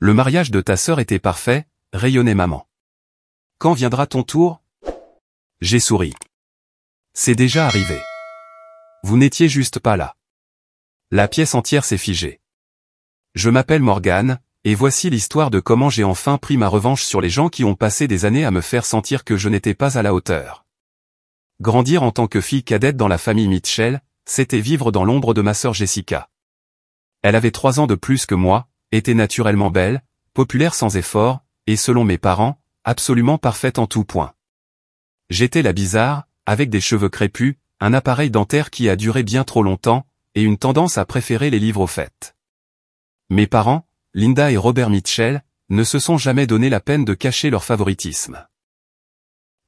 Le mariage de ta sœur était parfait, rayonnait maman. Quand viendra ton tour? J'ai souri. C'est déjà arrivé. Vous n'étiez juste pas là. La pièce entière s'est figée. Je m'appelle Morgane, et voici l'histoire de comment j'ai enfin pris ma revanche sur les gens qui ont passé des années à me faire sentir que je n'étais pas à la hauteur. Grandir en tant que fille cadette dans la famille Mitchell, c'était vivre dans l'ombre de ma sœur Jessica. Elle avait 3 ans de plus que moi, était naturellement belle, populaire sans effort, et selon mes parents, absolument parfaite en tout point. J'étais la bizarre, avec des cheveux crépus, un appareil dentaire qui a duré bien trop longtemps, et une tendance à préférer les livres aux fêtes. Mes parents, Linda et Robert Mitchell, ne se sont jamais donné la peine de cacher leur favoritisme.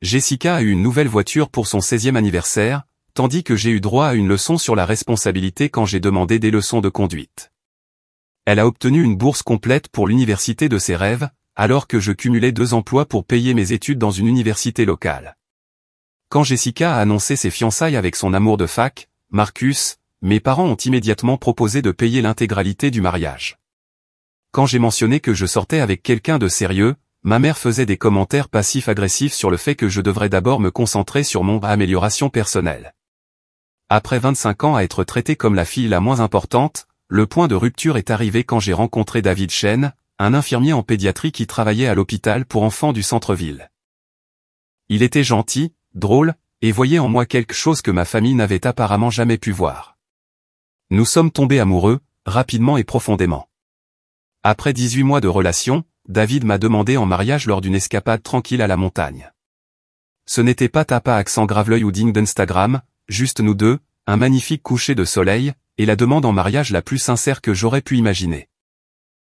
Jessica a eu une nouvelle voiture pour son 16e anniversaire, tandis que j'ai eu droit à une leçon sur la responsabilité quand j'ai demandé des leçons de conduite. Elle a obtenu une bourse complète pour l'université de ses rêves, alors que je cumulais 2 emplois pour payer mes études dans une université locale. Quand Jessica a annoncé ses fiançailles avec son amour de fac, Marcus, mes parents ont immédiatement proposé de payer l'intégralité du mariage. Quand j'ai mentionné que je sortais avec quelqu'un de sérieux, ma mère faisait des commentaires passifs-agressifs sur le fait que je devrais d'abord me concentrer sur mon amélioration personnelle. Après 25 ans à être traitée comme la fille la moins importante, le point de rupture est arrivé quand j'ai rencontré David Chen, un infirmier en pédiatrie qui travaillait à l'hôpital pour enfants du centre-ville. Il était gentil, drôle, et voyait en moi quelque chose que ma famille n'avait apparemment jamais pu voir. Nous sommes tombés amoureux, rapidement et profondément. Après 18 mois de relation, David m'a demandé en mariage lors d'une escapade tranquille à la montagne. Ce n'était pas tapa accent graveleuil ou digne d'Instagram, juste nous deux, un magnifique coucher de soleil, et la demande en mariage la plus sincère que j'aurais pu imaginer.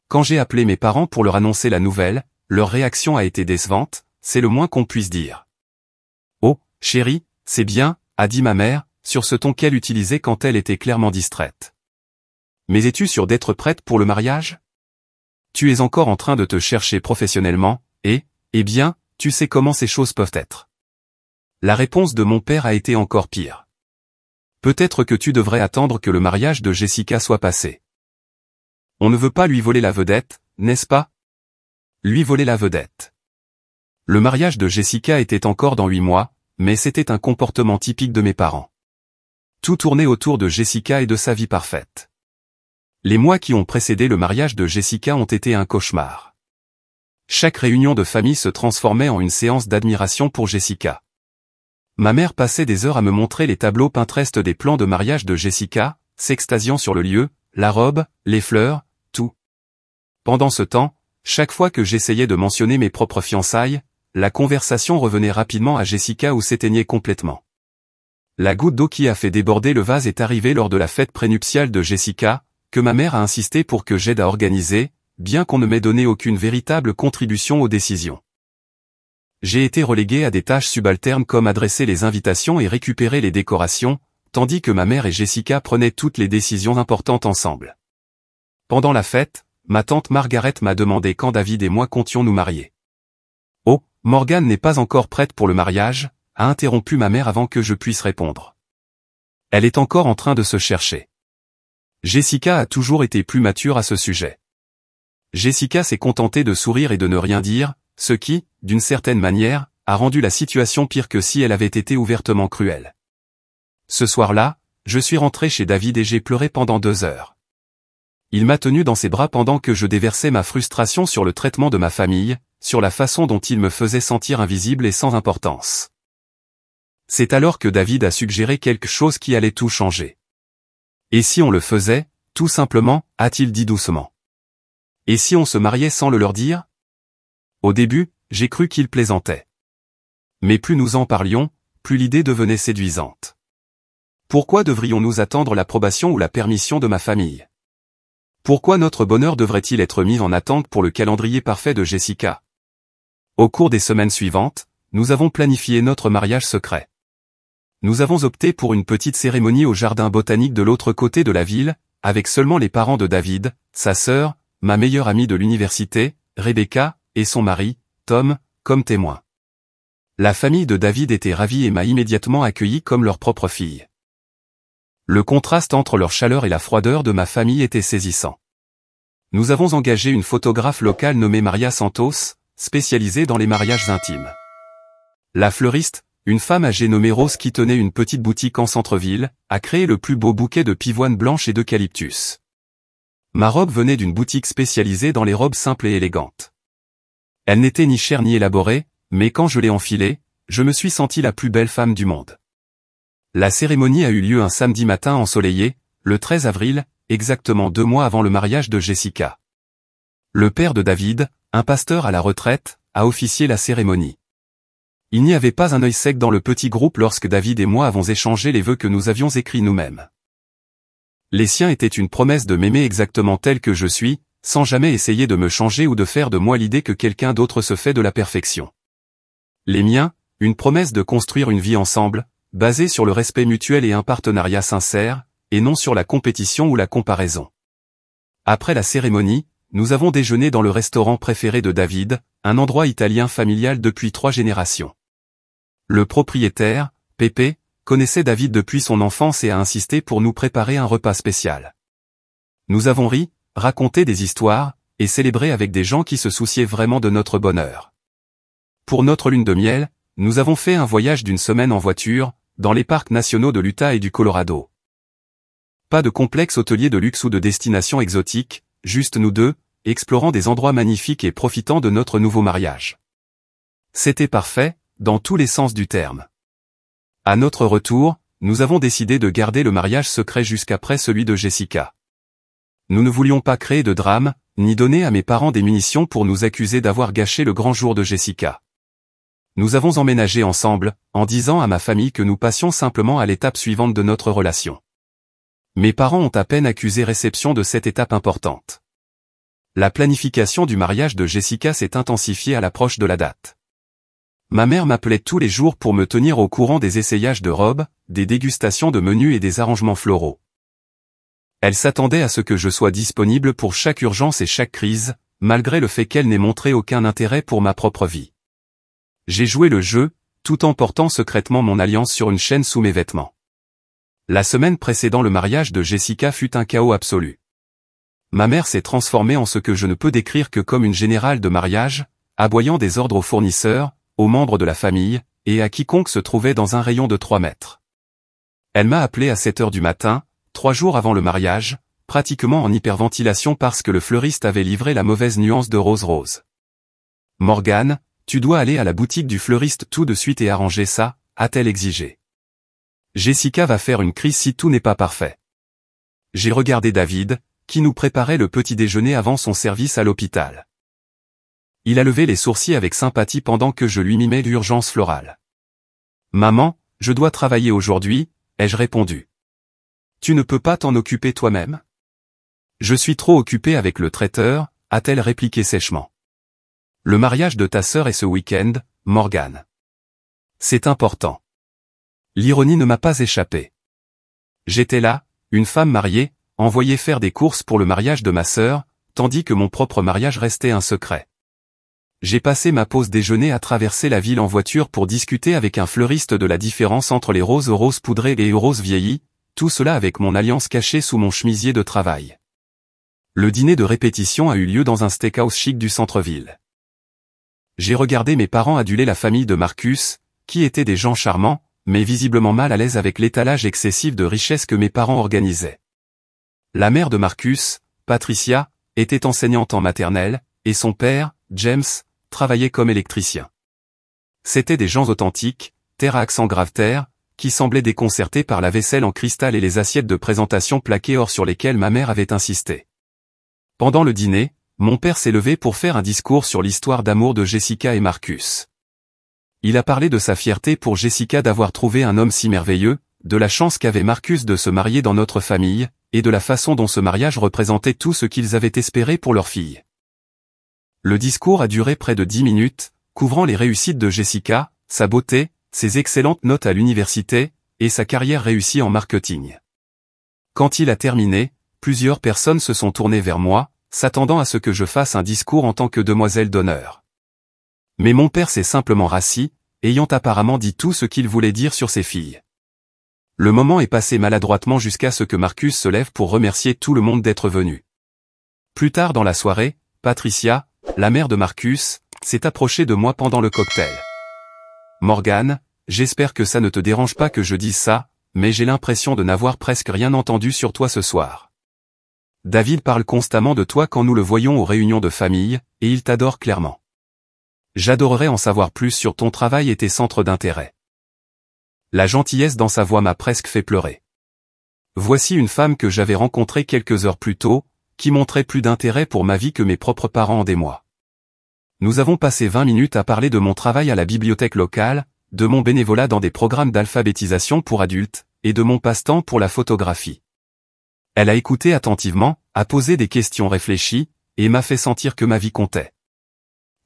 Quand j'ai appelé mes parents pour leur annoncer la nouvelle, leur réaction a été décevante, c'est le moins qu'on puisse dire. « Oh, chérie, c'est bien », a dit ma mère, sur ce ton qu'elle utilisait quand elle était clairement distraite. « Mais es-tu sûre d'être prête pour le mariage ? Tu es encore en train de te chercher professionnellement, et, eh bien, tu sais comment ces choses peuvent être. » La réponse de mon père a été encore pire. « Peut-être que tu devrais attendre que le mariage de Jessica soit passé. On ne veut pas lui voler la vedette, n'est-ce pas ? Lui voler la vedette. » Le mariage de Jessica était encore dans 8 mois, mais c'était un comportement typique de mes parents. Tout tournait autour de Jessica et de sa vie parfaite. Les mois qui ont précédé le mariage de Jessica ont été un cauchemar. Chaque réunion de famille se transformait en une séance d'admiration pour Jessica. Ma mère passait des heures à me montrer les tableaux Pinterest des plans de mariage de Jessica, s'extasiant sur le lieu, la robe, les fleurs, tout. Pendant ce temps, chaque fois que j'essayais de mentionner mes propres fiançailles, la conversation revenait rapidement à Jessica ou s'éteignait complètement. La goutte d'eau qui a fait déborder le vase est arrivée lors de la fête prénuptiale de Jessica, que ma mère a insisté pour que j'aide à organiser, bien qu'on ne m'ait donné aucune véritable contribution aux décisions. J'ai été relégué à des tâches subalternes comme adresser les invitations et récupérer les décorations, tandis que ma mère et Jessica prenaient toutes les décisions importantes ensemble. Pendant la fête, ma tante Margaret m'a demandé quand David et moi comptions nous marier. « Oh, Morgane n'est pas encore prête pour le mariage », a interrompu ma mère avant que je puisse répondre. Elle est encore en train de se chercher. Jessica a toujours été plus mature à ce sujet. Jessica s'est contentée de sourire et de ne rien dire, ce qui, d'une certaine manière, a rendu la situation pire que si elle avait été ouvertement cruelle. Ce soir-là, je suis rentré chez David et j'ai pleuré pendant 2 heures. Il m'a tenu dans ses bras pendant que je déversais ma frustration sur le traitement de ma famille, sur la façon dont il me faisait sentir invisible et sans importance. C'est alors que David a suggéré quelque chose qui allait tout changer. Et si on le faisait, tout simplement, a-t-il dit doucement. Et si on se mariait sans le leur dire ? Au début, j'ai cru qu'il plaisantait. Mais plus nous en parlions, plus l'idée devenait séduisante. Pourquoi devrions-nous attendre l'approbation ou la permission de ma famille ? Pourquoi notre bonheur devrait-il être mis en attente pour le calendrier parfait de Jessica ? Au cours des semaines suivantes, nous avons planifié notre mariage secret. Nous avons opté pour une petite cérémonie au jardin botanique de l'autre côté de la ville, avec seulement les parents de David, sa sœur, ma meilleure amie de l'université, Rebecca, et son mari, Tom, comme témoins. La famille de David était ravie et m'a immédiatement accueilli comme leur propre fille. Le contraste entre leur chaleur et la froideur de ma famille était saisissant. Nous avons engagé une photographe locale nommée Maria Santos, spécialisée dans les mariages intimes. La fleuriste, une femme âgée nommée Rose qui tenait une petite boutique en centre-ville, a créé le plus beau bouquet de pivoine blanche et d'eucalyptus. Ma robe venait d'une boutique spécialisée dans les robes simples et élégantes. Elle n'était ni chère ni élaborée, mais quand je l'ai enfilée, je me suis sentie la plus belle femme du monde. La cérémonie a eu lieu un samedi matin ensoleillé, le 13 avril, exactement 2 mois avant le mariage de Jessica. Le père de David, un pasteur à la retraite, a officié la cérémonie. Il n'y avait pas un œil sec dans le petit groupe lorsque David et moi avons échangé les vœux que nous avions écrits nous-mêmes. Les siens étaient une promesse de m'aimer exactement tel que je suis, sans jamais essayer de me changer ou de faire de moi l'idée que quelqu'un d'autre se fait de la perfection. Les miens, une promesse de construire une vie ensemble, basée sur le respect mutuel et un partenariat sincère, et non sur la compétition ou la comparaison. Après la cérémonie, nous avons déjeuné dans le restaurant préféré de David, un endroit italien familial depuis 3 générations. Le propriétaire, Pepe, connaissait David depuis son enfance et a insisté pour nous préparer un repas spécial. Nous avons ri, raconté des histoires, et célébré avec des gens qui se souciaient vraiment de notre bonheur. Pour notre lune de miel, nous avons fait un voyage d'1 semaine en voiture, dans les parcs nationaux de l'Utah et du Colorado. Pas de complexe hôtelier de luxe ou de destination exotique, juste nous deux, explorant des endroits magnifiques et profitant de notre nouveau mariage. C'était parfait, dans tous les sens du terme. À notre retour, nous avons décidé de garder le mariage secret jusqu'après celui de Jessica. Nous ne voulions pas créer de drame, ni donner à mes parents des munitions pour nous accuser d'avoir gâché le grand jour de Jessica. Nous avons emménagé ensemble, en disant à ma famille que nous passions simplement à l'étape suivante de notre relation. Mes parents ont à peine accusé réception de cette étape importante. La planification du mariage de Jessica s'est intensifiée à l'approche de la date. Ma mère m'appelait tous les jours pour me tenir au courant des essayages de robes, des dégustations de menus et des arrangements floraux. Elle s'attendait à ce que je sois disponible pour chaque urgence et chaque crise, malgré le fait qu'elle n'ait montré aucun intérêt pour ma propre vie. J'ai joué le jeu, tout en portant secrètement mon alliance sur une chaîne sous mes vêtements. La semaine précédant le mariage de Jessica fut un chaos absolu. Ma mère s'est transformée en ce que je ne peux décrire que comme une générale de mariage, aboyant des ordres aux fournisseurs, aux membres de la famille, et à quiconque se trouvait dans un rayon de 3 mètres. Elle m'a appelé à 7 heures du matin, 3 jours avant le mariage, pratiquement en hyperventilation parce que le fleuriste avait livré la mauvaise nuance de rose. Morgane, tu dois aller à la boutique du fleuriste tout de suite et arranger ça, a-t-elle exigé. Jessica va faire une crise si tout n'est pas parfait. J'ai regardé David, qui nous préparait le petit déjeuner avant son service à l'hôpital. Il a levé les sourcils avec sympathie pendant que je lui mimais l'urgence florale. Maman, je dois travailler aujourd'hui, ai-je répondu. Tu ne peux pas t'en occuper toi-même? Je suis trop occupé avec le traiteur, a-t-elle répliqué sèchement. Le mariage de ta sœur est ce week-end, Morgane. C'est important. L'ironie ne m'a pas échappé. J'étais là, une femme mariée, envoyée faire des courses pour le mariage de ma sœur, tandis que mon propre mariage restait un secret. J'ai passé ma pause déjeuner à traverser la ville en voiture pour discuter avec un fleuriste de la différence entre les roses poudrées et les roses vieillies, tout cela avec mon alliance cachée sous mon chemisier de travail. Le dîner de répétition a eu lieu dans un steakhouse chic du centre-ville. J'ai regardé mes parents aduler la famille de Marcus, qui étaient des gens charmants, mais visiblement mal à l'aise avec l'étalage excessif de richesses que mes parents organisaient. La mère de Marcus, Patricia, était enseignante en maternelle, et son père, James, travaillait comme électricien. C'étaient des gens authentiques, terre à accent grave-terre, qui semblaient déconcertés par la vaisselle en cristal et les assiettes de présentation plaquées or sur lesquelles ma mère avait insisté. Pendant le dîner, mon père s'est levé pour faire un discours sur l'histoire d'amour de Jessica et Marcus. Il a parlé de sa fierté pour Jessica d'avoir trouvé un homme si merveilleux, de la chance qu'avait Marcus de se marier dans notre famille, et de la façon dont ce mariage représentait tout ce qu'ils avaient espéré pour leur fille. Le discours a duré près de 10 minutes, couvrant les réussites de Jessica, sa beauté, ses excellentes notes à l'université, et sa carrière réussie en marketing. Quand il a terminé, plusieurs personnes se sont tournées vers moi, s'attendant à ce que je fasse un discours en tant que demoiselle d'honneur. Mais mon père s'est simplement rassis, ayant apparemment dit tout ce qu'il voulait dire sur ses filles. Le moment est passé maladroitement jusqu'à ce que Marcus se lève pour remercier tout le monde d'être venu. Plus tard dans la soirée, Patricia, la mère de Marcus, s'est approchée de moi pendant le cocktail. Morgan, j'espère que ça ne te dérange pas que je dise ça, mais j'ai l'impression de n'avoir presque rien entendu sur toi ce soir. David parle constamment de toi quand nous le voyons aux réunions de famille, et il t'adore clairement. J'adorerais en savoir plus sur ton travail et tes centres d'intérêt. La gentillesse dans sa voix m'a presque fait pleurer. Voici une femme que j'avais rencontrée quelques heures plus tôt, qui montrait plus d'intérêt pour ma vie que mes propres parents en des mois. Nous avons passé 20 minutes à parler de mon travail à la bibliothèque locale, de mon bénévolat dans des programmes d'alphabétisation pour adultes, et de mon passe-temps pour la photographie. Elle a écouté attentivement, a posé des questions réfléchies, et m'a fait sentir que ma vie comptait.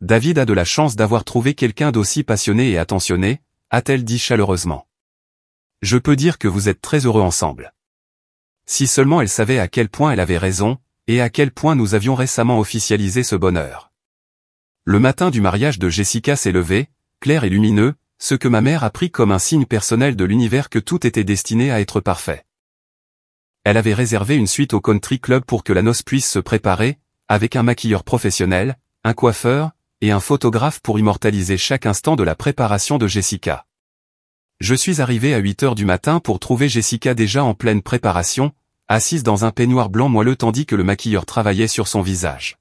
David a de la chance d'avoir trouvé quelqu'un d'aussi passionné et attentionné, a-t-elle dit chaleureusement. Je peux dire que vous êtes très heureux ensemble. Si seulement elle savait à quel point elle avait raison, et à quel point nous avions récemment officialisé ce bonheur. Le matin du mariage de Jessica s'est levé, clair et lumineux, ce que ma mère a pris comme un signe personnel de l'univers que tout était destiné à être parfait. Elle avait réservé une suite au country club pour que la noce puisse se préparer, avec un maquilleur professionnel, un coiffeur, et un photographe pour immortaliser chaque instant de la préparation de Jessica. Je suis arrivé à 8 heures du matin pour trouver Jessica déjà en pleine préparation, assise dans un peignoir blanc moelleux tandis que le maquilleur travaillait sur son visage.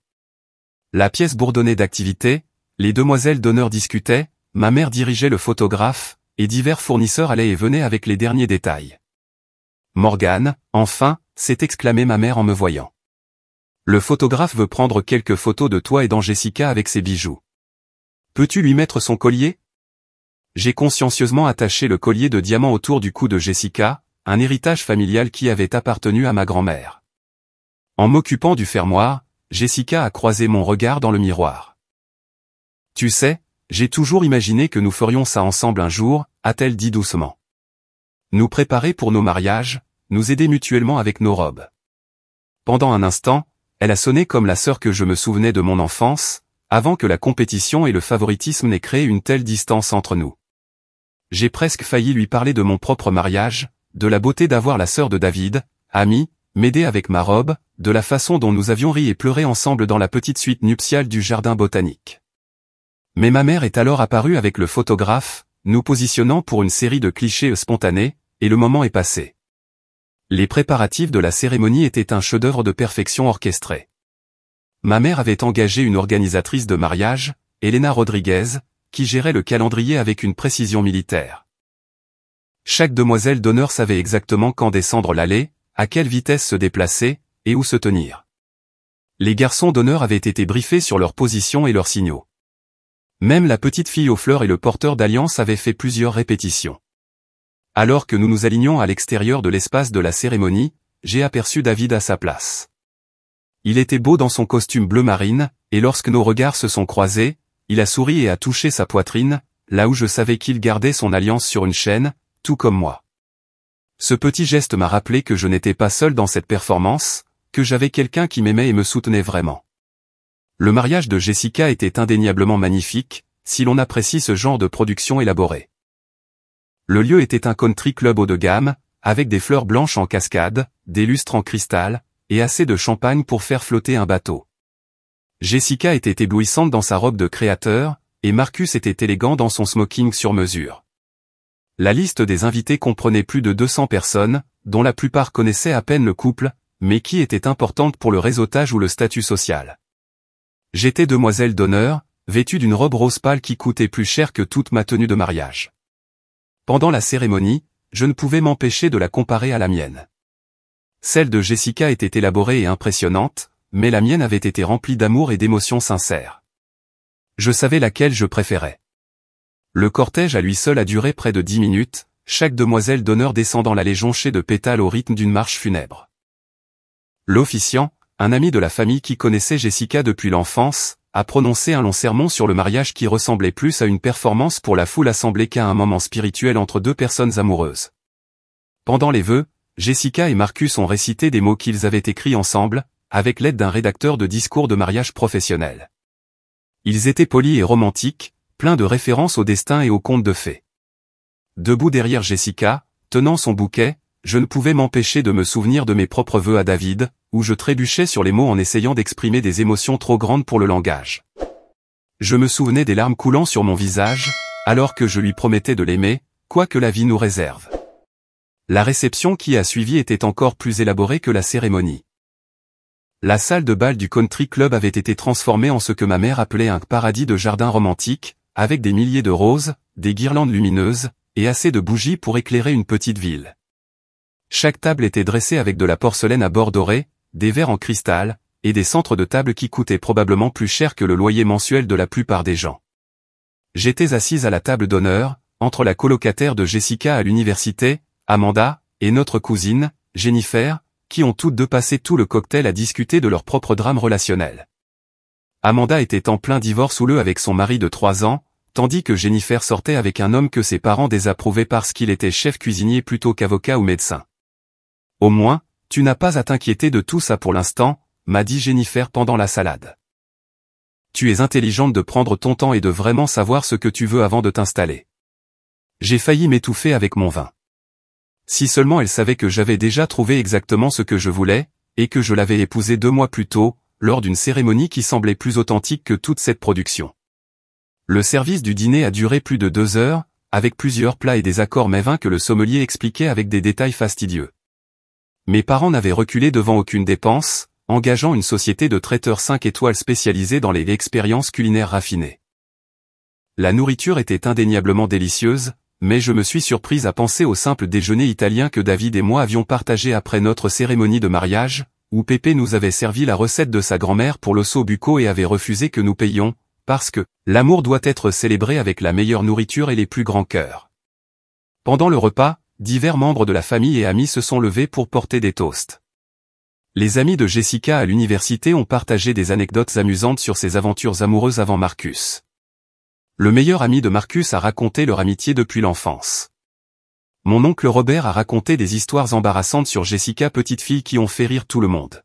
La pièce bourdonnait d'activité, les demoiselles d'honneur discutaient, ma mère dirigeait le photographe, et divers fournisseurs allaient et venaient avec les derniers détails. Morgan, enfin, s'est exclamée ma mère en me voyant. Le photographe veut prendre quelques photos de toi et dans Jessica avec ses bijoux. Peux-tu lui mettre son collier? J'ai consciencieusement attaché le collier de diamants autour du cou de Jessica, un héritage familial qui avait appartenu à ma grand-mère. En m'occupant du fermoir, Jessica a croisé mon regard dans le miroir. Tu sais, j'ai toujours imaginé que nous ferions ça ensemble un jour, a-t-elle dit doucement. Nous préparer pour nos mariages, nous aider mutuellement avec nos robes. Pendant un instant, elle a sonné comme la sœur que je me souvenais de mon enfance, avant que la compétition et le favoritisme n'aient créé une telle distance entre nous. J'ai presque failli lui parler de mon propre mariage, de la beauté d'avoir la sœur de David, amie, m'aider avec ma robe, de la façon dont nous avions ri et pleuré ensemble dans la petite suite nuptiale du jardin botanique. Mais ma mère est alors apparue avec le photographe, nous positionnant pour une série de clichés spontanés, et le moment est passé. Les préparatifs de la cérémonie étaient un chef-d'œuvre de perfection orchestré. Ma mère avait engagé une organisatrice de mariage, Elena Rodriguez, qui gérait le calendrier avec une précision militaire. Chaque demoiselle d'honneur savait exactement quand descendre l'allée, à quelle vitesse se déplacer, et où se tenir. Les garçons d'honneur avaient été briefés sur leur position et leurs signaux. Même la petite fille aux fleurs et le porteur d'alliance avaient fait plusieurs répétitions. Alors que nous nous alignions à l'extérieur de l'espace de la cérémonie, j'ai aperçu David à sa place. Il était beau dans son costume bleu marine, et lorsque nos regards se sont croisés, il a souri et a touché sa poitrine, là où je savais qu'il gardait son alliance sur une chaîne, tout comme moi. Ce petit geste m'a rappelé que je n'étais pas seul dans cette performance, que j'avais quelqu'un qui m'aimait et me soutenait vraiment. Le mariage de Jessica était indéniablement magnifique, si l'on apprécie ce genre de production élaborée. Le lieu était un country club haut de gamme, avec des fleurs blanches en cascade, des lustres en cristal, et assez de champagne pour faire flotter un bateau. Jessica était éblouissante dans sa robe de créateur, et Marcus était élégant dans son smoking sur mesure. La liste des invités comprenait plus de 200 personnes, dont la plupart connaissaient à peine le couple, mais qui étaient importantes pour le réseautage ou le statut social. J'étais demoiselle d'honneur, vêtue d'une robe rose pâle qui coûtait plus cher que toute ma tenue de mariage. Pendant la cérémonie, je ne pouvais m'empêcher de la comparer à la mienne. Celle de Jessica était élaborée et impressionnante, mais la mienne avait été remplie d'amour et d'émotions sincères. Je savais laquelle je préférais. Le cortège à lui seul a duré près de 10 minutes, chaque demoiselle d'honneur descendant l'allée jonchée de pétales au rythme d'une marche funèbre. L'officiant, un ami de la famille qui connaissait Jessica depuis l'enfance, a prononcé un long sermon sur le mariage qui ressemblait plus à une performance pour la foule assemblée qu'à un moment spirituel entre deux personnes amoureuses. Pendant les vœux, Jessica et Marcus ont récité des mots qu'ils avaient écrits ensemble, avec l'aide d'un rédacteur de discours de mariage professionnel. Ils étaient polis et romantiques, pleins de références au destin et aux contes de fées. Debout derrière Jessica, tenant son bouquet, je ne pouvais m'empêcher de me souvenir de mes propres vœux à David, où je trébuchais sur les mots en essayant d'exprimer des émotions trop grandes pour le langage. Je me souvenais des larmes coulant sur mon visage, alors que je lui promettais de l'aimer, quoi que la vie nous réserve. La réception qui a suivi était encore plus élaborée que la cérémonie. La salle de bal du country club avait été transformée en ce que ma mère appelait un paradis de jardin romantique, avec des milliers de roses, des guirlandes lumineuses, et assez de bougies pour éclairer une petite ville. Chaque table était dressée avec de la porcelaine à bord dorés, des verres en cristal, et des centres de table qui coûtaient probablement plus cher que le loyer mensuel de la plupart des gens. J'étais assise à la table d'honneur, entre la colocataire de Jessica à l'université, Amanda, et notre cousine, Jennifer, qui ont toutes deux passé tout le cocktail à discuter de leur propre drame relationnel. Amanda était en plein divorce houleux avec son mari de 3 ans, tandis que Jennifer sortait avec un homme que ses parents désapprouvaient parce qu'il était chef cuisinier plutôt qu'avocat ou médecin. « Au moins, tu n'as pas à t'inquiéter de tout ça pour l'instant », m'a dit Jennifer pendant la salade. « Tu es intelligente de prendre ton temps et de vraiment savoir ce que tu veux avant de t'installer. » J'ai failli m'étouffer avec mon vin. Si seulement elle savait que j'avais déjà trouvé exactement ce que je voulais, et que je l'avais épousée 2 mois plus tôt, lors d'une cérémonie qui semblait plus authentique que toute cette production. Le service du dîner a duré plus de 2 heures, avec plusieurs plats et des accords mets vins que le sommelier expliquait avec des détails fastidieux. Mes parents n'avaient reculé devant aucune dépense, engageant une société de traiteurs 5 étoiles spécialisée dans les expériences culinaires raffinées. La nourriture était indéniablement délicieuse, mais je me suis surprise à penser au simple déjeuner italien que David et moi avions partagé après notre cérémonie de mariage, où Pépé nous avait servi la recette de sa grand-mère pour l'osso bucco et avait refusé que nous payions, parce que l'amour doit être célébré avec la meilleure nourriture et les plus grands cœurs. Pendant le repas, divers membres de la famille et amis se sont levés pour porter des toasts. Les amis de Jessica à l'université ont partagé des anecdotes amusantes sur ses aventures amoureuses avant Marcus. Le meilleur ami de Marcus a raconté leur amitié depuis l'enfance. Mon oncle Robert a raconté des histoires embarrassantes sur Jessica, petite fille qui ont fait rire tout le monde.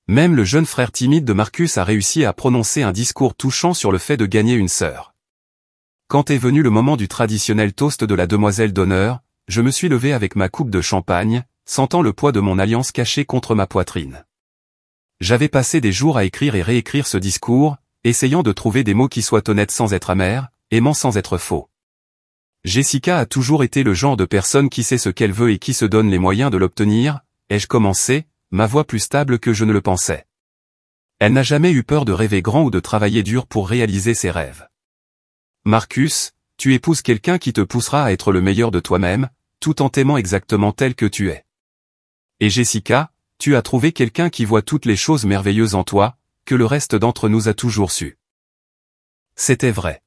Même le jeune frère timide de Marcus a réussi à prononcer un discours touchant sur le fait de gagner une sœur. Quand est venu le moment du traditionnel toast de la demoiselle d'honneur, je me suis levé avec ma coupe de champagne, sentant le poids de mon alliance cachée contre ma poitrine. J'avais passé des jours à écrire et réécrire ce discours, essayant de trouver des mots qui soient honnêtes sans être amers, aimant sans être faux. Jessica a toujours été le genre de personne qui sait ce qu'elle veut et qui se donne les moyens de l'obtenir, ai-je commencé, ma voix plus stable que je ne le pensais. Elle n'a jamais eu peur de rêver grand ou de travailler dur pour réaliser ses rêves. Marcus, tu épouses quelqu'un qui te poussera à être le meilleur de toi-même, tout en t'aimant exactement tel que tu es. Et Jessica, tu as trouvé quelqu'un qui voit toutes les choses merveilleuses en toi, que le reste d'entre nous a toujours su. C'était vrai.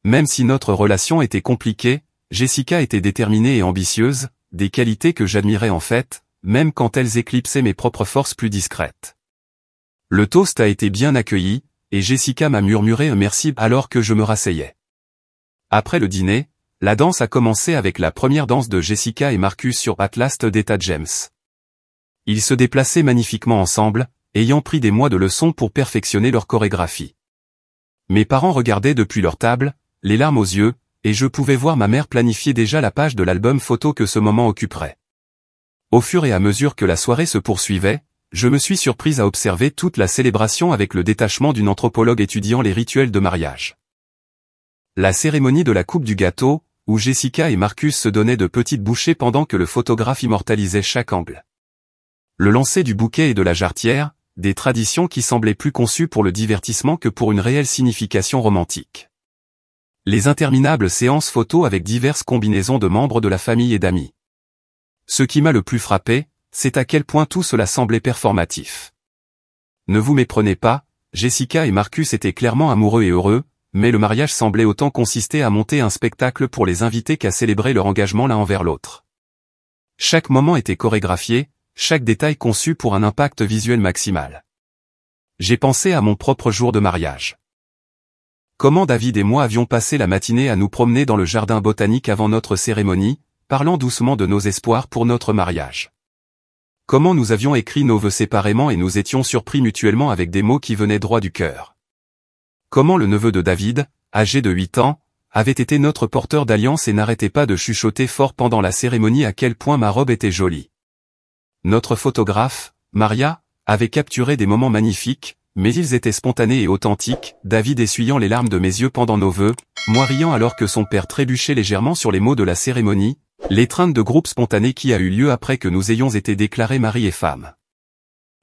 Même si notre relation était compliquée, Jessica était déterminée et ambitieuse, des qualités que j'admirais en fait, même quand elles éclipsaient mes propres forces plus discrètes. Le toast a été bien accueilli, et Jessica m'a murmuré un merci alors que je me rasseyais. Après le dîner, la danse a commencé avec la première danse de Jessica et Marcus sur Atlas d'Etta James. Ils se déplaçaient magnifiquement ensemble, ayant pris des mois de leçons pour perfectionner leur chorégraphie. Mes parents regardaient depuis leur table, les larmes aux yeux, et je pouvais voir ma mère planifier déjà la page de l'album photo que ce moment occuperait. Au fur et à mesure que la soirée se poursuivait, je me suis surprise à observer toute la célébration avec le détachement d'une anthropologue étudiant les rituels de mariage. La cérémonie de la coupe du gâteau, où Jessica et Marcus se donnaient de petites bouchées pendant que le photographe immortalisait chaque angle. Le lancer du bouquet et de la jarretière, des traditions qui semblaient plus conçues pour le divertissement que pour une réelle signification romantique. Les interminables séances photos avec diverses combinaisons de membres de la famille et d'amis. Ce qui m'a le plus frappé, c'est à quel point tout cela semblait performatif. Ne vous méprenez pas, Jessica et Marcus étaient clairement amoureux et heureux, mais le mariage semblait autant consister à monter un spectacle pour les invités qu'à célébrer leur engagement l'un envers l'autre. Chaque moment était chorégraphié, chaque détail conçu pour un impact visuel maximal. J'ai pensé à mon propre jour de mariage. Comment David et moi avions passé la matinée à nous promener dans le jardin botanique avant notre cérémonie, parlant doucement de nos espoirs pour notre mariage. Comment nous avions écrit nos vœux séparément et nous étions surpris mutuellement avec des mots qui venaient droit du cœur. Comment le neveu de David, âgé de 8 ans, avait été notre porteur d'alliance et n'arrêtait pas de chuchoter fort pendant la cérémonie à quel point ma robe était jolie. Notre photographe, Maria, avait capturé des moments magnifiques, mais ils étaient spontanés et authentiques, David essuyant les larmes de mes yeux pendant nos vœux, moi riant alors que son père trébuchait légèrement sur les mots de la cérémonie, l'étreinte de groupe spontané qui a eu lieu après que nous ayons été déclarés mari et femme.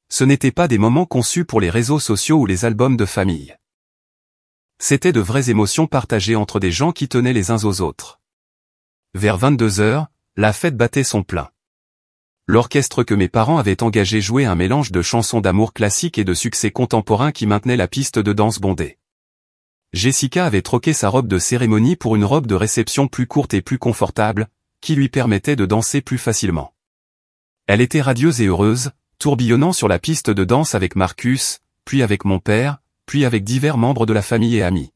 Ce n'étaient pas des moments conçus pour les réseaux sociaux ou les albums de famille. C'étaient de vraies émotions partagées entre des gens qui tenaient les uns aux autres. Vers 22h, la fête battait son plein. L'orchestre que mes parents avaient engagé jouait un mélange de chansons d'amour classiques et de succès contemporains qui maintenait la piste de danse bondée. Jessica avait troqué sa robe de cérémonie pour une robe de réception plus courte et plus confortable, qui lui permettait de danser plus facilement. Elle était radieuse et heureuse, tourbillonnant sur la piste de danse avec Marcus, puis avec mon père, puis avec divers membres de la famille et amis.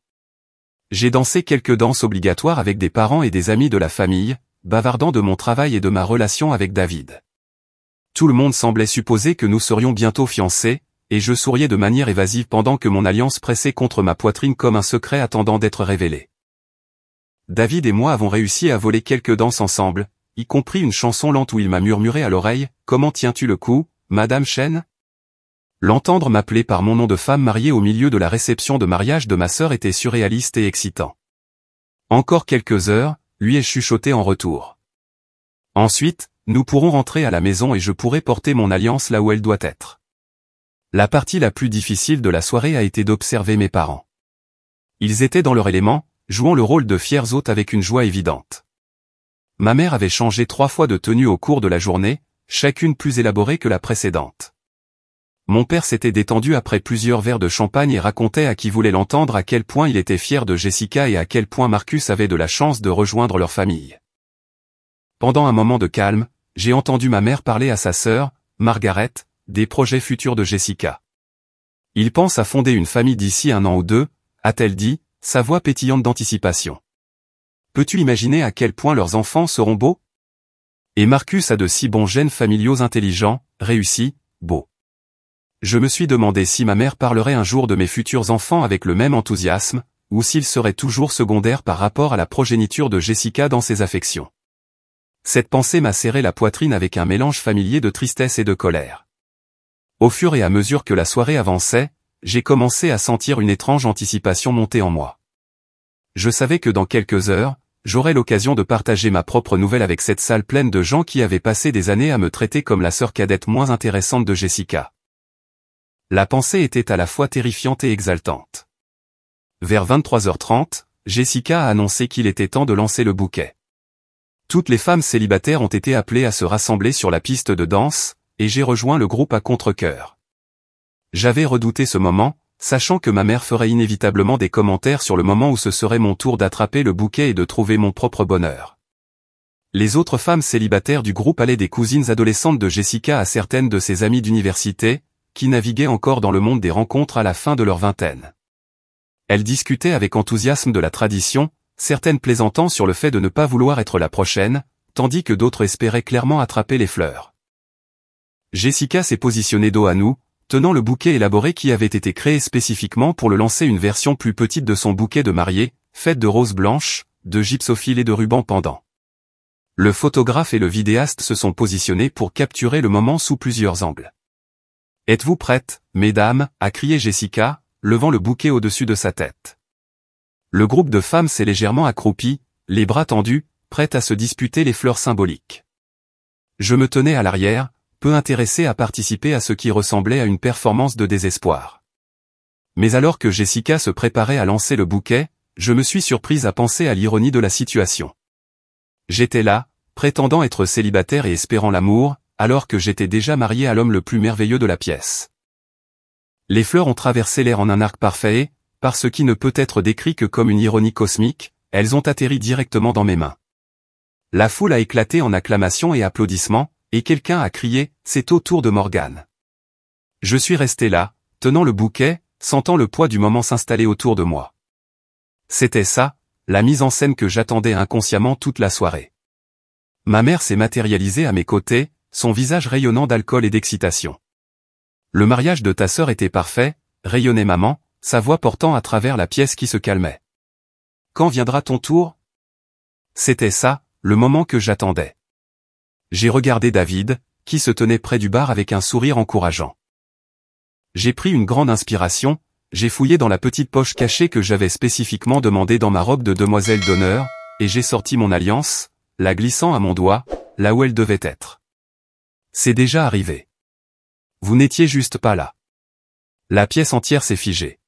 J'ai dansé quelques danses obligatoires avec des parents et des amis de la famille, bavardant de mon travail et de ma relation avec David. Tout le monde semblait supposer que nous serions bientôt fiancés, et je souriais de manière évasive pendant que mon alliance pressait contre ma poitrine comme un secret attendant d'être révélé. David et moi avons réussi à voler quelques danses ensemble, y compris une chanson lente où il m'a murmuré à l'oreille « Comment tiens-tu le coup, Madame Chen ?» L'entendre m'appeler par mon nom de femme mariée au milieu de la réception de mariage de ma sœur était surréaliste et excitant. Encore quelques heures, lui ai chuchoté en retour. Ensuite, nous pourrons rentrer à la maison et je pourrai porter mon alliance là où elle doit être. La partie la plus difficile de la soirée a été d'observer mes parents. Ils étaient dans leur élément, jouant le rôle de fiers hôtes avec une joie évidente. Ma mère avait changé 3 fois de tenue au cours de la journée, chacune plus élaborée que la précédente. Mon père s'était détendu après plusieurs verres de champagne et racontait à qui voulait l'entendre à quel point il était fier de Jessica et à quel point Marcus avait de la chance de rejoindre leur famille. Pendant un moment de calme, j'ai entendu ma mère parler à sa sœur, Margaret, des projets futurs de Jessica. Il pense à fonder une famille d'ici 1 an ou 2, a-t-elle dit, sa voix pétillante d'anticipation. Peux-tu imaginer à quel point leurs enfants seront beaux? Et Marcus a de si bons gènes familiaux intelligents, réussis, beaux. Je me suis demandé si ma mère parlerait un jour de mes futurs enfants avec le même enthousiasme, ou s'ils seraient toujours secondaires par rapport à la progéniture de Jessica dans ses affections. Cette pensée m'a serré la poitrine avec un mélange familier de tristesse et de colère. Au fur et à mesure que la soirée avançait, j'ai commencé à sentir une étrange anticipation monter en moi. Je savais que dans quelques heures, j'aurais l'occasion de partager ma propre nouvelle avec cette salle pleine de gens qui avaient passé des années à me traiter comme la sœur cadette moins intéressante de Jessica. La pensée était à la fois terrifiante et exaltante. Vers 23h30, Jessica a annoncé qu'il était temps de lancer le bouquet. Toutes les femmes célibataires ont été appelées à se rassembler sur la piste de danse, et j'ai rejoint le groupe à contre-cœur. J'avais redouté ce moment, sachant que ma mère ferait inévitablement des commentaires sur le moment où ce serait mon tour d'attraper le bouquet et de trouver mon propre bonheur. Les autres femmes célibataires du groupe allaient des cousines adolescentes de Jessica à certaines de ses amies d'université, qui naviguaient encore dans le monde des rencontres à la fin de leur vingtaine. Elles discutaient avec enthousiasme de la tradition, certaines plaisantant sur le fait de ne pas vouloir être la prochaine, tandis que d'autres espéraient clairement attraper les fleurs. Jessica s'est positionnée dos à nous, tenant le bouquet élaboré qui avait été créé spécifiquement pour le lancer une version plus petite de son bouquet de mariée, faite de roses blanches, de gypsophiles et de rubans pendants. Le photographe et le vidéaste se sont positionnés pour capturer le moment sous plusieurs angles. « Êtes-vous prêtes, mesdames » a crié Jessica, levant le bouquet au-dessus de sa tête. Le groupe de femmes s'est légèrement accroupi, les bras tendus, prêtes à se disputer les fleurs symboliques. Je me tenais à l'arrière, peu intéressé à participer à ce qui ressemblait à une performance de désespoir. Mais alors que Jessica se préparait à lancer le bouquet, je me suis surprise à penser à l'ironie de la situation. J'étais là, prétendant être célibataire et espérant l'amour, alors que j'étais déjà marié à l'homme le plus merveilleux de la pièce. Les fleurs ont traversé l'air en un arc parfait et, par ce qui ne peut être décrit que comme une ironie cosmique, elles ont atterri directement dans mes mains. La foule a éclaté en acclamations et applaudissements, et quelqu'un a crié « C'est au tour de Morgane ». Je suis resté là, tenant le bouquet, sentant le poids du moment s'installer autour de moi. C'était ça, la mise en scène que j'attendais inconsciemment toute la soirée. Ma mère s'est matérialisée à mes côtés, son visage rayonnant d'alcool et d'excitation. Le mariage de ta sœur était parfait, rayonnait maman, sa voix portant à travers la pièce qui se calmait. Quand viendra ton tour? C'était ça, le moment que j'attendais. J'ai regardé David, qui se tenait près du bar avec un sourire encourageant. J'ai pris une grande inspiration, j'ai fouillé dans la petite poche cachée que j'avais spécifiquement demandée dans ma robe de demoiselle d'honneur, et j'ai sorti mon alliance, la glissant à mon doigt, là où elle devait être. C'est déjà arrivé. Vous n'étiez juste pas là. La pièce entière s'est figée.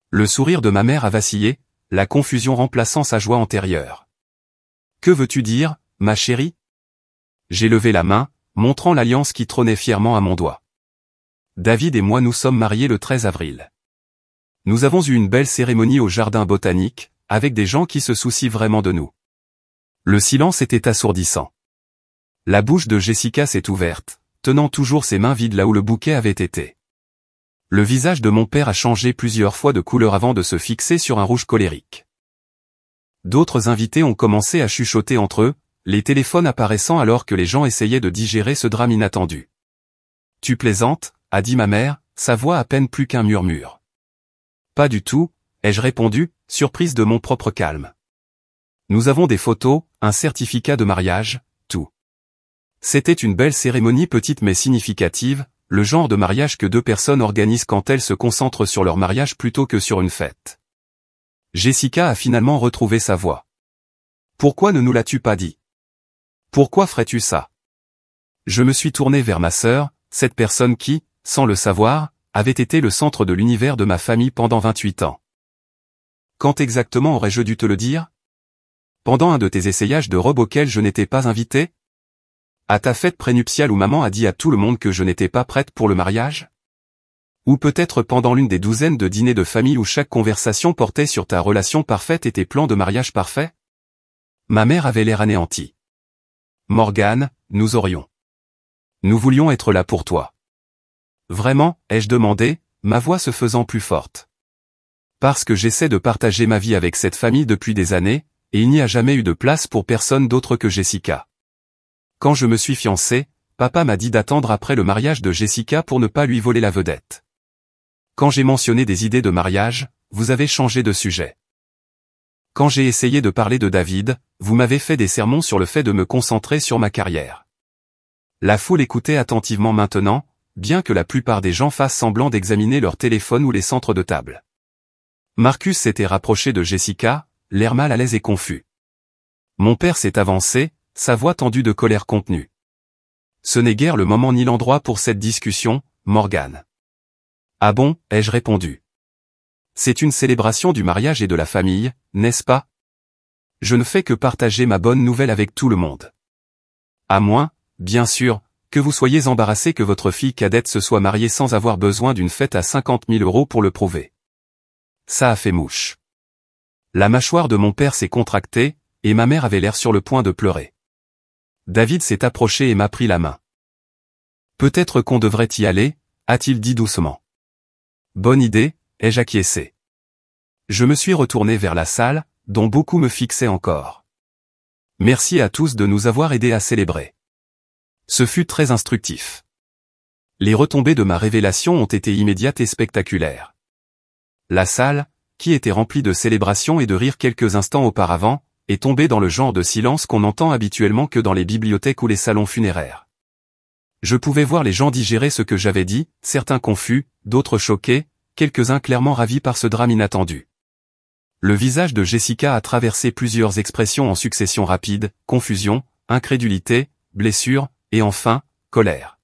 Le sourire de ma mère a vacillé, la confusion remplaçant sa joie antérieure. Que veux-tu dire, ma chérie? J'ai levé la main, montrant l'alliance qui trônait fièrement à mon doigt. David et moi nous sommes mariés le 13 avril. Nous avons eu une belle cérémonie au jardin botanique, avec des gens qui se soucient vraiment de nous. Le silence était assourdissant. La bouche de Jessica s'est ouverte, tenant toujours ses mains vides là où le bouquet avait été. Le visage de mon père a changé plusieurs fois de couleur avant de se fixer sur un rouge colérique. D'autres invités ont commencé à chuchoter entre eux, les téléphones apparaissant alors que les gens essayaient de digérer ce drame inattendu. « Tu plaisantes » a dit ma mère, sa voix à peine plus qu'un murmure. « Pas du tout » ai-je répondu, surprise de mon propre calme. Nous avons des photos, un certificat de mariage, tout. C'était une belle cérémonie petite mais significative, le genre de mariage que deux personnes organisent quand elles se concentrent sur leur mariage plutôt que sur une fête. Jessica a finalement retrouvé sa voix. « Pourquoi ne nous l'as-tu pas dit? Pourquoi ferais-tu ça ?» Je me suis tourné vers ma sœur, cette personne qui, sans le savoir, avait été le centre de l'univers de ma famille pendant 28 ans. Quand exactement aurais-je dû te le dire? Pendant un de tes essayages de robe auquel je n'étais pas invité? À ta fête prénuptiale où maman a dit à tout le monde que je n'étais pas prête pour le mariage? Ou peut-être pendant l'une des douzaines de dîners de famille où chaque conversation portait sur ta relation parfaite et tes plans de mariage parfait? Ma mère avait l'air anéantie. Morgane, nous aurions. Nous voulions être là pour toi. Vraiment, ai-je demandé, ma voix se faisant plus forte. Parce que j'essaie de partager ma vie avec cette famille depuis des années, et il n'y a jamais eu de place pour personne d'autre que Jessica. Quand je me suis fiancé, papa m'a dit d'attendre après le mariage de Jessica pour ne pas lui voler la vedette. Quand j'ai mentionné des idées de mariage, vous avez changé de sujet. Quand j'ai essayé de parler de David, vous m'avez fait des sermons sur le fait de me concentrer sur ma carrière. La foule écoutait attentivement maintenant, bien que la plupart des gens fassent semblant d'examiner leur téléphone ou les centres de table. Marcus s'était rapproché de Jessica, l'air mal à l'aise et confus. Mon père s'est avancé, sa voix tendue de colère contenue. Ce n'est guère le moment ni l'endroit pour cette discussion, Morgane. Ah bon, ai-je répondu. C'est une célébration du mariage et de la famille, n'est-ce pas? Je ne fais que partager ma bonne nouvelle avec tout le monde. À moins, bien sûr, que vous soyez embarrassé que votre fille cadette se soit mariée sans avoir besoin d'une fête à 50 000 € pour le prouver. Ça a fait mouche. La mâchoire de mon père s'est contractée, et ma mère avait l'air sur le point de pleurer. David s'est approché et m'a pris la main. Peut-être qu'on devrait y aller, a-t-il dit doucement. Bonne idée, ai-je acquiescé. Je me suis retourné vers la salle, dont beaucoup me fixaient encore. Merci à tous de nous avoir aidés à célébrer. Ce fut très instructif. Les retombées de ma révélation ont été immédiates et spectaculaires. La salle, qui était remplie de célébrations et de rires quelques instants auparavant, est tombée dans le genre de silence qu'on n'entend habituellement que dans les bibliothèques ou les salons funéraires. Je pouvais voir les gens digérer ce que j'avais dit, certains confus, d'autres choqués, quelques-uns clairement ravis par ce drame inattendu. Le visage de Jessica a traversé plusieurs expressions en succession rapide, confusion, incrédulité, blessure, et enfin, colère.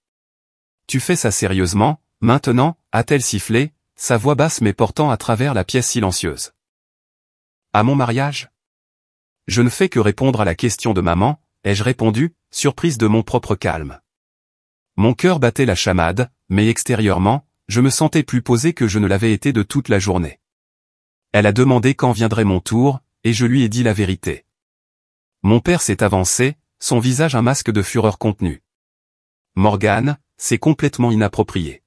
Tu fais ça sérieusement, maintenant, a-t-elle sifflé, sa voix basse mais portant à travers la pièce silencieuse. À mon mariage? Je ne fais que répondre à la question de maman, ai-je répondu, surprise de mon propre calme. Mon cœur battait la chamade, mais extérieurement, je me sentais plus posé que je ne l'avais été de toute la journée. Elle a demandé quand viendrait mon tour, et je lui ai dit la vérité. Mon père s'est avancé, son visage un masque de fureur contenue. Morgane, c'est complètement inapproprié.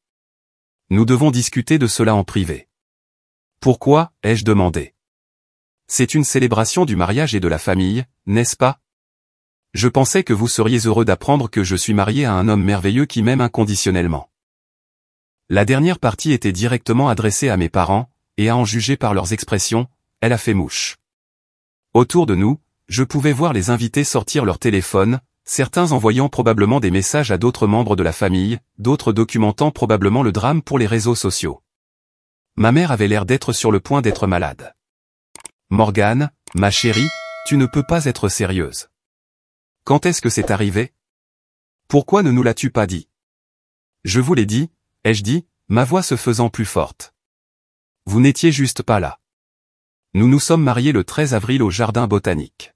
Nous devons discuter de cela en privé. Pourquoi, ai-je demandé. C'est une célébration du mariage et de la famille, n'est-ce pas? Je pensais que vous seriez heureux d'apprendre que je suis marié à un homme merveilleux qui m'aime inconditionnellement. La dernière partie était directement adressée à mes parents, et à en juger par leurs expressions, elle a fait mouche. Autour de nous, je pouvais voir les invités sortir leur téléphone, certains envoyant probablement des messages à d'autres membres de la famille, d'autres documentant probablement le drame pour les réseaux sociaux. Ma mère avait l'air d'être sur le point d'être malade. Morgane, ma chérie, tu ne peux pas être sérieuse. Quand est-ce que c'est arrivé? Pourquoi ne nous l'as-tu pas dit? Je vous l'ai dit, ai-je dit, ma voix se faisant plus forte. Vous n'étiez juste pas là. Nous nous sommes mariés le 13 avril au jardin botanique.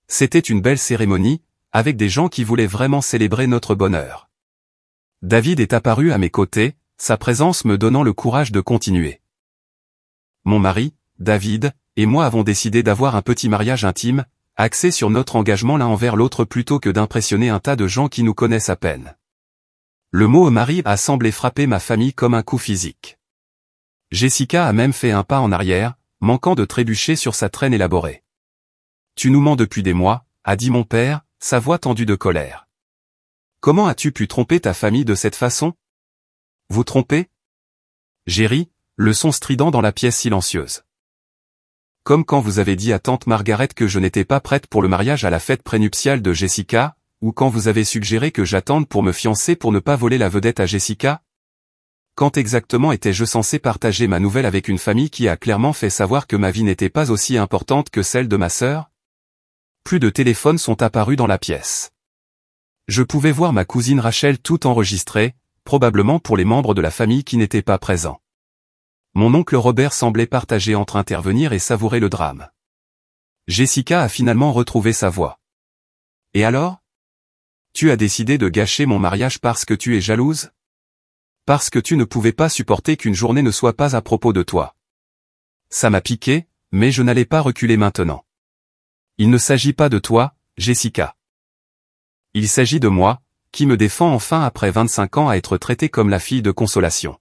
C'était une belle cérémonie, avec des gens qui voulaient vraiment célébrer notre bonheur. David est apparu à mes côtés, sa présence me donnant le courage de continuer. Mon mari, David, et moi avons décidé d'avoir un petit mariage intime, axé sur notre engagement l'un envers l'autre plutôt que d'impressionner un tas de gens qui nous connaissent à peine. Le mot mari a semblé frapper ma famille comme un coup physique. Jessica a même fait un pas en arrière, manquant de trébucher sur sa traîne élaborée. Tu nous mens depuis des mois, a dit mon père, sa voix tendue de colère. Comment as-tu pu tromper ta famille de cette façon? Vous tromper? J'ai ri, le son strident dans la pièce silencieuse. Comme quand vous avez dit à tante Margaret que je n'étais pas prête pour le mariage à la fête prénuptiale de Jessica, ou quand vous avez suggéré que j'attende pour me fiancer pour ne pas voler la vedette à Jessica? Quand exactement étais-je censé partager ma nouvelle avec une famille qui a clairement fait savoir que ma vie n'était pas aussi importante que celle de ma sœur? Plus de téléphones sont apparus dans la pièce. Je pouvais voir ma cousine Rachel tout enregistrée, probablement pour les membres de la famille qui n'étaient pas présents. Mon oncle Robert semblait partagé entre intervenir et savourer le drame. Jessica a finalement retrouvé sa voix. Et alors? Tu as décidé de gâcher mon mariage parce que tu es jalouse? Parce que tu ne pouvais pas supporter qu'une journée ne soit pas à propos de toi. Ça m'a piqué, mais je n'allais pas reculer maintenant. Il ne s'agit pas de toi, Jessica. Il s'agit de moi, qui me défend enfin après 25 ans à être traitée comme la fille de consolation.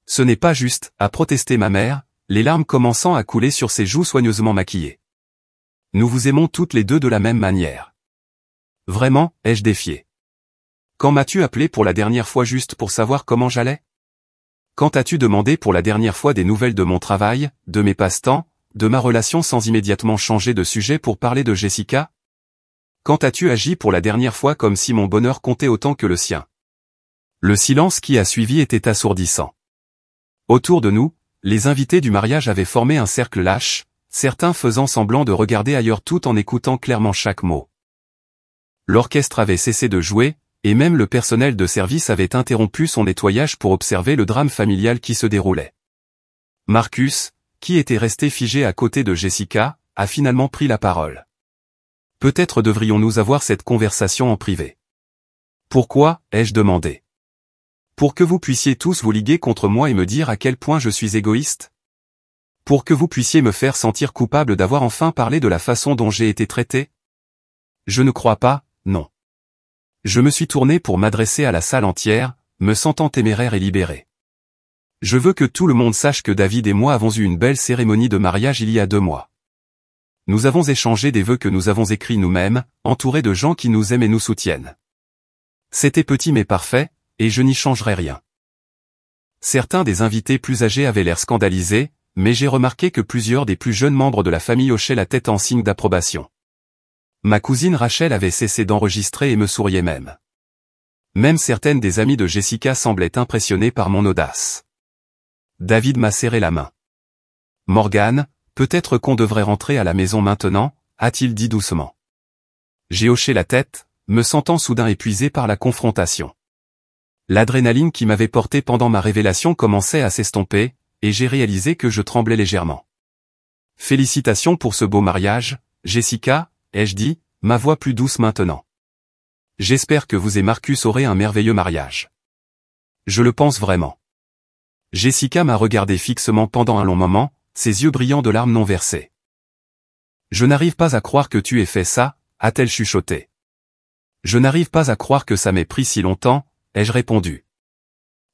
Ce n'est pas juste, a protesté ma mère, les larmes commençant à couler sur ses joues soigneusement maquillées. Nous vous aimons toutes les deux de la même manière. Vraiment, ai-je défié. Quand m'as-tu appelé pour la dernière fois juste pour savoir comment j'allais? Quand as-tu demandé pour la dernière fois des nouvelles de mon travail, de mes passe-temps, de ma relation sans immédiatement changer de sujet pour parler de Jessica? Quand as-tu agi pour la dernière fois comme si mon bonheur comptait autant que le sien? Le silence qui a suivi était assourdissant. Autour de nous, les invités du mariage avaient formé un cercle lâche, certains faisant semblant de regarder ailleurs tout en écoutant clairement chaque mot. L'orchestre avait cessé de jouer, et même le personnel de service avait interrompu son nettoyage pour observer le drame familial qui se déroulait. Marcus, qui était resté figé à côté de Jessica, a finalement pris la parole. Peut-être devrions-nous avoir cette conversation en privé. Pourquoi, ai-je demandé. Pour que vous puissiez tous vous liguer contre moi et me dire à quel point je suis égoïste? Pour que vous puissiez me faire sentir coupable d'avoir enfin parlé de la façon dont j'ai été traité? Je ne crois pas, non. Je me suis tourné pour m'adresser à la salle entière, me sentant téméraire et libéré. Je veux que tout le monde sache que David et moi avons eu une belle cérémonie de mariage il y a 2 mois. Nous avons échangé des vœux que nous avons écrits nous-mêmes, entourés de gens qui nous aiment et nous soutiennent. C'était petit mais parfait, et je n'y changerai rien. Certains des invités plus âgés avaient l'air scandalisés, mais j'ai remarqué que plusieurs des plus jeunes membres de la famille hochaient la tête en signe d'approbation. Ma cousine Rachel avait cessé d'enregistrer et me souriait même. Même certaines des amies de Jessica semblaient impressionnées par mon audace. David m'a serré la main. Morgane, peut-être qu'on devrait rentrer à la maison maintenant, a-t-il dit doucement. J'ai hoché la tête, me sentant soudain épuisé par la confrontation. L'adrénaline qui m'avait porté pendant ma révélation commençait à s'estomper, et j'ai réalisé que je tremblais légèrement. Félicitations pour ce beau mariage, Jessica, ai-je dit, ma voix plus douce maintenant. J'espère que vous et Marcus aurez un merveilleux mariage. Je le pense vraiment. Jessica m'a regardé fixement pendant un long moment, ses yeux brillants de larmes non versées. Je n'arrive pas à croire que tu aies fait ça, a-t-elle chuchoté. Je n'arrive pas à croire que ça m'ait pris si longtemps, ai-je répondu.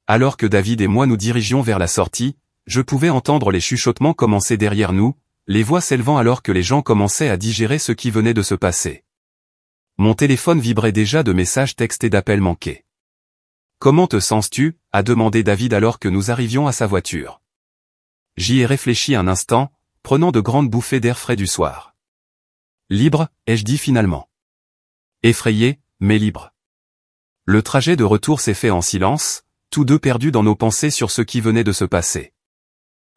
Alors que David et moi nous dirigions vers la sortie, je pouvais entendre les chuchotements commencer derrière nous, les voix s'élevant alors que les gens commençaient à digérer ce qui venait de se passer. Mon téléphone vibrait déjà de messages textes et d'appels manqués. Comment te sens-tu? A demandé David alors que nous arrivions à sa voiture. J'y ai réfléchi un instant, prenant de grandes bouffées d'air frais du soir. Libre, ai-je dit finalement. Effrayés, mais libres. Le trajet de retour s'est fait en silence, tous deux perdus dans nos pensées sur ce qui venait de se passer.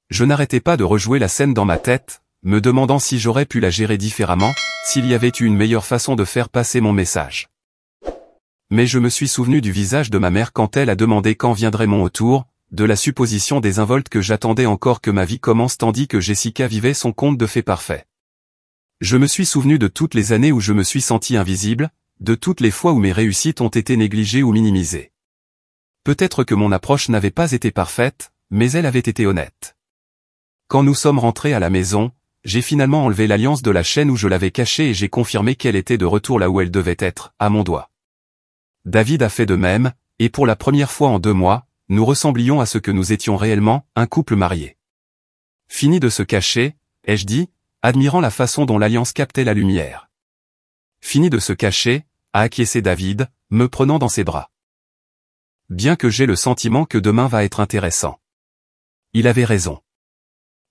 Je n'arrêtais pas de rejouer la scène dans ma tête, me demandant si j'aurais pu la gérer différemment, s'il y avait eu une meilleure façon de faire passer mon message. Mais je me suis souvenu du visage de ma mère quand elle a demandé quand viendrait mon retour, de la supposition désinvolte que j'attendais encore que ma vie commence tandis que Jessica vivait son conte de fées parfait. Je me suis souvenu de toutes les années où je me suis senti invisible, de toutes les fois où mes réussites ont été négligées ou minimisées. Peut-être que mon approche n'avait pas été parfaite, mais elle avait été honnête. Quand nous sommes rentrés à la maison, j'ai finalement enlevé l'alliance de la chaîne où je l'avais cachée et j'ai confirmé qu'elle était de retour là où elle devait être, à mon doigt. David a fait de même, et pour la première fois en 2 mois, nous ressemblions à ce que nous étions réellement, un couple marié. Fini de se cacher, ai-je dit, admirant la façon dont l'alliance captait la lumière. Fini de se cacher, a acquiescé David, me prenant dans ses bras. Bien que j'ai le sentiment que demain va être intéressant. Il avait raison.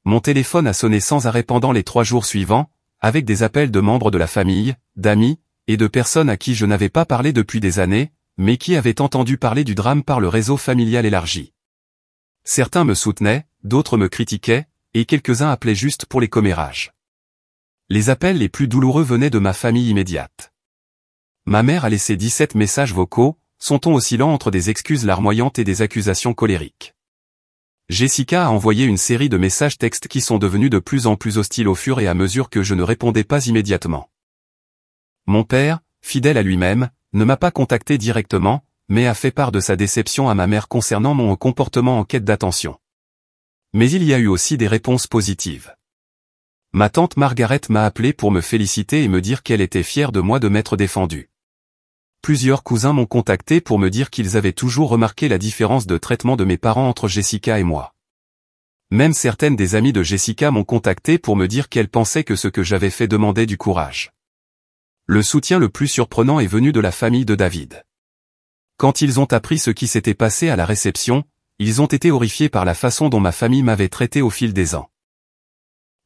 Mon téléphone a sonné sans arrêt pendant les 3 jours suivants, avec des appels de membres de la famille, d'amis, et de personnes à qui je n'avais pas parlé depuis des années, mais qui avaient entendu parler du drame par le réseau familial élargi. Certains me soutenaient, d'autres me critiquaient, et quelques-uns appelaient juste pour les commérages. Les appels les plus douloureux venaient de ma famille immédiate. Ma mère a laissé 17 messages vocaux, son ton oscillant entre des excuses larmoyantes et des accusations colériques. Jessica a envoyé une série de messages textes qui sont devenus de plus en plus hostiles au fur et à mesure que je ne répondais pas immédiatement. Mon père, fidèle à lui-même, ne m'a pas contacté directement, mais a fait part de sa déception à ma mère concernant mon comportement en quête d'attention. Mais il y a eu aussi des réponses positives. Ma tante Margaret m'a appelé pour me féliciter et me dire qu'elle était fière de moi de m'être défendu. Plusieurs cousins m'ont contacté pour me dire qu'ils avaient toujours remarqué la différence de traitement de mes parents entre Jessica et moi. Même certaines des amies de Jessica m'ont contacté pour me dire qu'elles pensaient que ce que j'avais fait demandait du courage. Le soutien le plus surprenant est venu de la famille de David. Quand ils ont appris ce qui s'était passé à la réception, ils ont été horrifiés par la façon dont ma famille m'avait traité au fil des ans.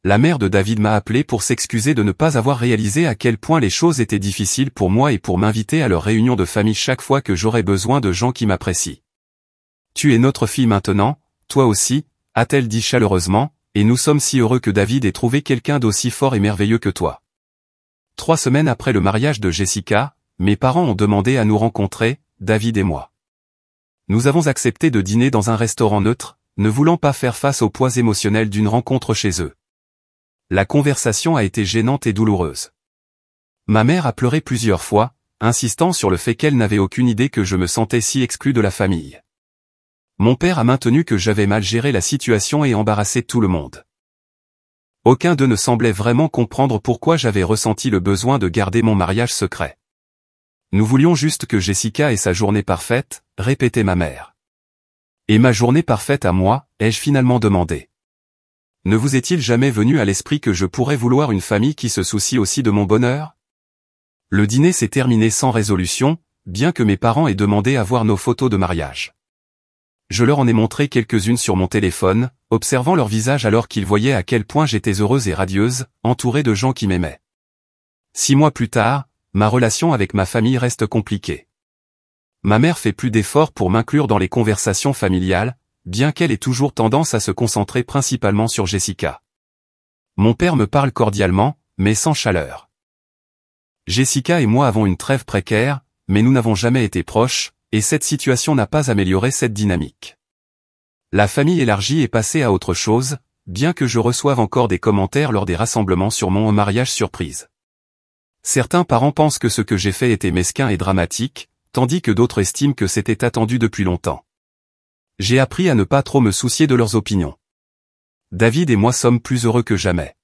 La mère de David m'a appelé pour s'excuser de ne pas avoir réalisé à quel point les choses étaient difficiles pour moi et pour m'inviter à leur réunion de famille chaque fois que j'aurais besoin de gens qui m'apprécient. Tu es notre fille maintenant, toi aussi, a-t-elle dit chaleureusement, et nous sommes si heureux que David ait trouvé quelqu'un d'aussi fort et merveilleux que toi. 3 semaines après le mariage de Jessica, mes parents ont demandé à nous rencontrer, David et moi. Nous avons accepté de dîner dans un restaurant neutre, ne voulant pas faire face au poids émotionnel d'une rencontre chez eux. La conversation a été gênante et douloureuse. Ma mère a pleuré plusieurs fois, insistant sur le fait qu'elle n'avait aucune idée que je me sentais si exclu de la famille. Mon père a maintenu que j'avais mal géré la situation et embarrassé tout le monde. Aucun d'eux ne semblait vraiment comprendre pourquoi j'avais ressenti le besoin de garder mon mariage secret. Nous voulions juste que Jessica ait sa journée parfaite, répétait ma mère. Et ma journée parfaite à moi, ai-je finalement demandé. Ne vous est-il jamais venu à l'esprit que je pourrais vouloir une famille qui se soucie aussi de mon bonheur? Le dîner s'est terminé sans résolution, bien que mes parents aient demandé à voir nos photos de mariage. Je leur en ai montré quelques-unes sur mon téléphone, observant leur visage alors qu'ils voyaient à quel point j'étais heureuse et radieuse, entourée de gens qui m'aimaient. 6 mois plus tard, ma relation avec ma famille reste compliquée. Ma mère fait plus d'efforts pour m'inclure dans les conversations familiales, bien qu'elle ait toujours tendance à se concentrer principalement sur Jessica. Mon père me parle cordialement, mais sans chaleur. Jessica et moi avons une trêve précaire, mais nous n'avons jamais été proches, et cette situation n'a pas amélioré cette dynamique. La famille élargie est passée à autre chose, bien que je reçoive encore des commentaires lors des rassemblements sur mon mariage surprise. Certains parents pensent que ce que j'ai fait était mesquin et dramatique, tandis que d'autres estiment que c'était attendu depuis longtemps. J'ai appris à ne pas trop me soucier de leurs opinions. David et moi sommes plus heureux que jamais.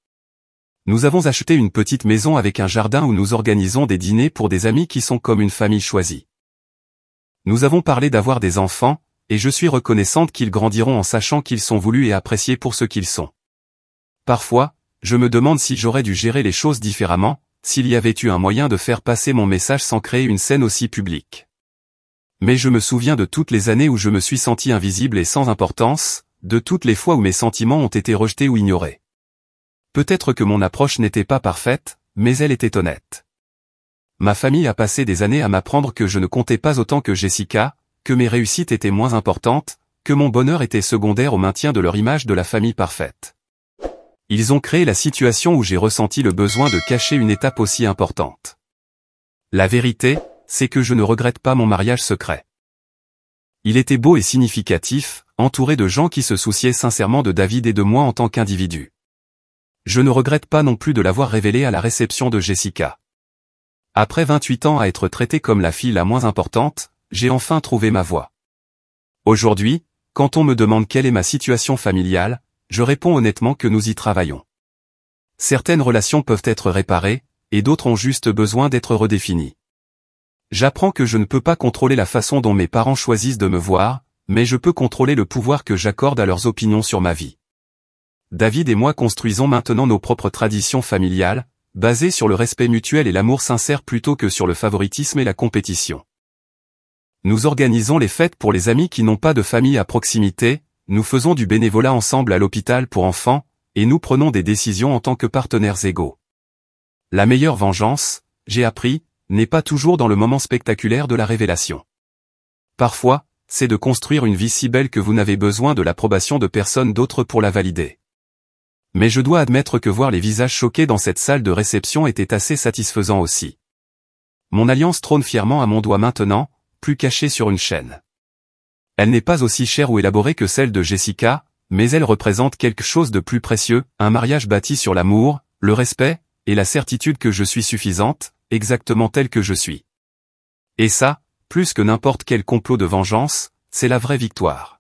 Nous avons acheté une petite maison avec un jardin où nous organisons des dîners pour des amis qui sont comme une famille choisie. Nous avons parlé d'avoir des enfants, et je suis reconnaissante qu'ils grandiront en sachant qu'ils sont voulus et appréciés pour ce qu'ils sont. Parfois, je me demande si j'aurais dû gérer les choses différemment, s'il y avait eu un moyen de faire passer mon message sans créer une scène aussi publique. Mais je me souviens de toutes les années où je me suis senti invisible et sans importance, de toutes les fois où mes sentiments ont été rejetés ou ignorés. Peut-être que mon approche n'était pas parfaite, mais elle était honnête. Ma famille a passé des années à m'apprendre que je ne comptais pas autant que Jessica, que mes réussites étaient moins importantes, que mon bonheur était secondaire au maintien de leur image de la famille parfaite. Ils ont créé la situation où j'ai ressenti le besoin de cacher une étape aussi importante. La vérité, c'est que je ne regrette pas mon mariage secret. Il était beau et significatif, entouré de gens qui se souciaient sincèrement de David et de moi en tant qu'individu. Je ne regrette pas non plus de l'avoir révélé à la réception de Jessica. Après 28 ans à être traité comme la fille la moins importante, j'ai enfin trouvé ma voie. Aujourd'hui, quand on me demande quelle est ma situation familiale, je réponds honnêtement que nous y travaillons. Certaines relations peuvent être réparées, et d'autres ont juste besoin d'être redéfinies. J'apprends que je ne peux pas contrôler la façon dont mes parents choisissent de me voir, mais je peux contrôler le pouvoir que j'accorde à leurs opinions sur ma vie. David et moi construisons maintenant nos propres traditions familiales, basées sur le respect mutuel et l'amour sincère plutôt que sur le favoritisme et la compétition. Nous organisons les fêtes pour les amis qui n'ont pas de famille à proximité, nous faisons du bénévolat ensemble à l'hôpital pour enfants, et nous prenons des décisions en tant que partenaires égaux. La meilleure vengeance, j'ai appris, n'est pas toujours dans le moment spectaculaire de la révélation. Parfois, c'est de construire une vie si belle que vous n'avez besoin de l'approbation de personne d'autre pour la valider. Mais je dois admettre que voir les visages choqués dans cette salle de réception était assez satisfaisant aussi. Mon alliance trône fièrement à mon doigt maintenant, plus cachée sur une chaîne. Elle n'est pas aussi chère ou élaborée que celle de Jessica, mais elle représente quelque chose de plus précieux, un mariage bâti sur l'amour, le respect, et la certitude que je suis suffisante, exactement telle que je suis. Et ça, plus que n'importe quel complot de vengeance, c'est la vraie victoire.